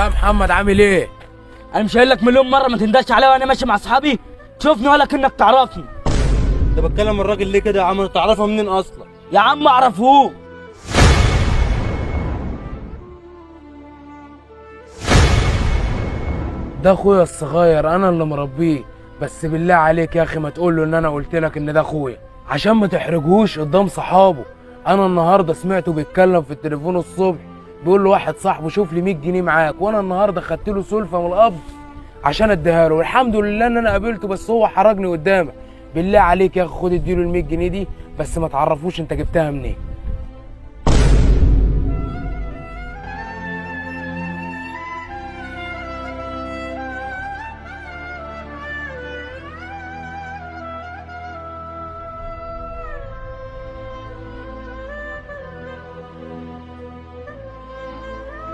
يا محمد عامل ايه؟ انا مش قايل لك مليون مره ما تندهش عليا وانا ماشي مع اصحابي؟ تشوفني ولا كأنك تعرفني. انت بتكلم الراجل ليه كده يا عم؟ تعرفها منين اصلا؟ يا عم اعرفه. ده اخويا الصغير، انا اللي مربيه. بس بالله عليك يا اخي ما تقول له ان انا قلت لك ان ده اخويا، عشان ما تحرجوش قدام صحابه. انا النهارده سمعته بيتكلم في التليفون الصبح، بيقول له واحد صاحبه شوف لي 100 جنيه معاك، وانا النهارده خدت له سلفه من القبض عشان اديها له، والحمد لله ان انا قابلته، بس هو حرجني قدامك. بالله عليك يا اخي خد اديله ال 100 جنيه دي، بس ما تعرفوش انت جبتها منين.